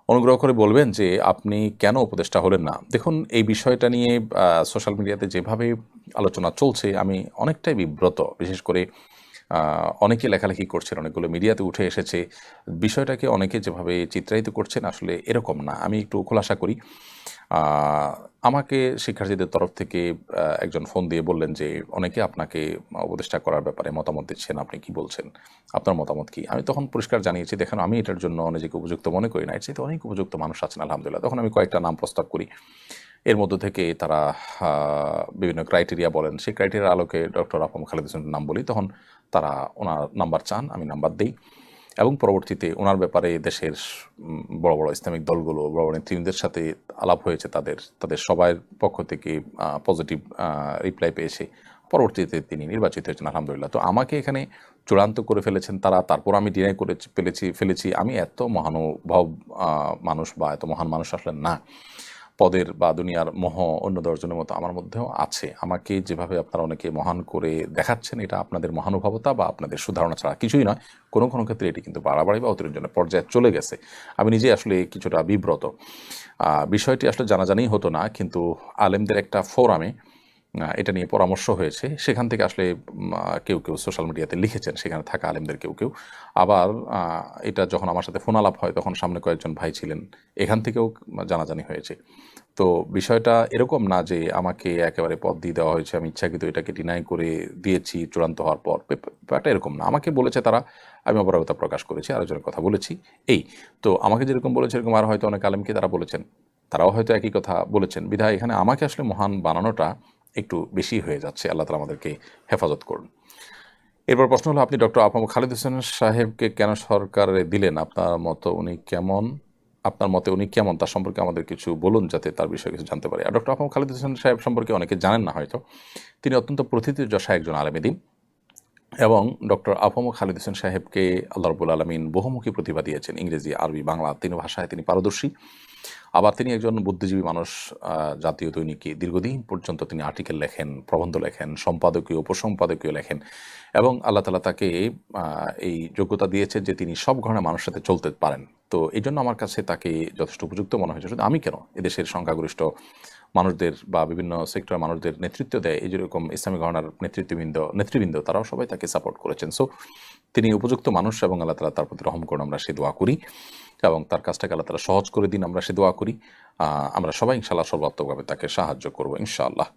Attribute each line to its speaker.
Speaker 1: অনুগ্রহ করে বলবেন যে আপনি কেন উপদেষ্টা হলেন না? দেখুন, এই বিষয়টা নিয়ে সোশ্যাল মিডিয়াতে যেভাবে আলোচনা চলছে আমি অনেকটাই বিব্রত। বিশেষ করে অনেকে লেখালেখি করছেন, অনেকগুলো মিডিয়াতে উঠে এসেছে। বিষয়টাকে অনেকে যেভাবে চিত্রায়িত করছেন আসলে এরকম না। আমি একটু খোলাসা করি। আ আমাকে শিক্ষার্থীদের তরফ থেকে একজন ফোন দিয়ে বললেন যে, "অনেকে আপনাকে উপদেষ্টা করার ব্যাপারে মতামত দিচ্ছেন। আপনি কি বলছেন? আপনার মতামত কি?" আমি তখন পরিষ্কার জানিয়েছি, "দেখেন, আমি এটার জন্য নিজেকে উপযুক্ত মনে করি না। এর চাইতে অনেক উপযুক্ত মানুষ আছেন আলহামদুলিল্লাহ।" তখন আমি কয়েকটা নাম প্রস্তাব করি। এর মধ্য থেকে তারা আ বিভিন্ন ক্রাইটেরিয়া বলেন। সেই ক্রাইটেরিয়ার আলোকে ডক্টর আহমদ খালেদ হোসেনের নাম বলি। তখন তারা উনার নাম্বার চান, আমি নাম্বার দেই। এবং পরবর্তীতে উনার ব্যাপারে দেশের বড়, বড় ইসলামিক দলগুলো, বড়, বড় নেতৃবৃন্দের সাথে আলাপ হয়েছে তাদের। তাদের সবার পক্ষ থেকে পজিটিভ রিপ্লাই পেয়েছে। পরবর্তীতে তিনি নির্বাচিত হয়েছেন আলহামদুলিল্লাহ। তো আমাকে এখানে চূড়ান্ত করে ফেলেছেন তারা। তারপর আমি ডিনাই করে ফেলেছি। আমি এত মহানুভব আ মানুষ বা এত মহান মানুষ আসলে না। পদের বা দুনিয়ার মোহ অন্য ১০ জনের মতো আমার মধ্যেও আছে। আমাকে যেভাবে আপনারা অনেকে মহান করে দেখাচ্ছেন, এটা আপনাদের মহানুভবতা বা আপনাদের সুধারণা ছাড়া কিছুই নয়। কোনো, কোনো ক্ষেত্রে এটি কিন্তু বাড়াবাড়ি বা অতিরঞ্জনের পর্যায়ে চলে গেছে। আমি নিজেই আসলে কিছুটা বিব্রত। বিষয়টি আসলে জানাজানিই হতো না। কিন্তু আলেমদের একটা ফোরামে এটা নিয়ে পরামর্শ হয়েছে। সেখান থেকে আসলে কেউ, কেউ সোশ্যাল মিডিয়াতে লিখেছেন, সেখানে থাকা আলেমদের কেউ, কেউ। আবার আ এটা যখন আমার সাথে ফোন আলাপ হয়, তখন সামনে কয়েকজন ভাই ছিলেন। এখান থেকেও জানাজানি হয়েছে। তো বিষয়টা এরকম না যে আমাকে একেবারে পদ দিয়ে দেওয়া হয়েছে। আমি ইচ্ছাকৃত এটাকে ডিনাই করে দিয়েছি চূড়ান্ত হওয়ার পর। ব্যাপারটা এরকম না। আমাকে বলেছে তারা, আমি অপারগতা প্রকাশ করেছি, আরেকজনের কথা বলেছি, এই। তো আমাকে যেরকম বলেছে এরকম আর হয়তো অনেক আলেমকে তারা বলেছেন। তারাও হয়তো একই কথা বলেছেন। বিধায় এখানে আমাকে আসলে মহান বানানোটা একটু বেশি হয়ে যাচ্ছে। আল্লাহ তাআলা আমাদেরকে হেফাজত করুন। এরপর প্রশ্ন হলো, আপনি ডক্টর আহমদ খালেদ হোসেন সাহেবকে কেন সরকারে দিলেন? আপনার মতে উনি কেমন তার সম্পর্কে আমাদের কিছু বলুন, যাতে তার বিষয়ে কিছু জানতে পারি। আর ডক্টর আহমদ খালেদ হোসেন সাহেব সম্পর্কে অনেকে জানেন না হয়তো। তিনি অত্যন্ত প্রথিতযশা একজন আলেমে দ্বীন এবং ডক্টর আহমদ খালেদ হোসেন সাহেবকে আল্লাহ রাব্বুল আলামিন বহুমুখী প্রতিভা দিয়েছেন। ইংরেজি, আরবি, বাংলা ৩ ভাষায় তিনি পারদর্শী। আবার তিনি একজন বুদ্ধিজীবী মানুষ। জাতীয় দৈনিকে দীর্ঘদিন পর্যন্ত তিনি আর্টিকেল লেখেন, প্রবন্ধ লেখেন, সম্পাদকীয়, উপসম্পাদকীয় লেখেন এবং আল্লাহ তাআলা তাকে এই যোগ্যতা দিয়েছেন যে তিনি সব ধরনের মানুষের সাথে চলতে পারেন। তো এইজন্য আমার কাছে তাকে যথেষ্ট উপযুক্ত মনে হয়েছে। শুধু আমি কেন, এদেশের সংখ্যাগরিষ্ঠ মানুষদের বা বিভিন্ন সেক্টরের মানুষদের নেতৃত্ব দেয় এই যেরকম ইসলামী ঘরানার নেতৃবৃন্দ তারাও সবাই তাকে সাপোর্ট করেছেন। সো তিনি উপযুক্ত মানুষ এবং আল্লাহ তাআলা তার প্রতি রহম করুন, আমরা সে দোয়া করি এবং তার কাজটাকে আল্লাহ তাআলা সহজ করে দিন, আমরা সে দোয়া করি। আমরা সবাই ইনশাআল্লাহ সর্বাত্মকভাবে তাকে সাহায্য করব ইনশাআল্লাহ।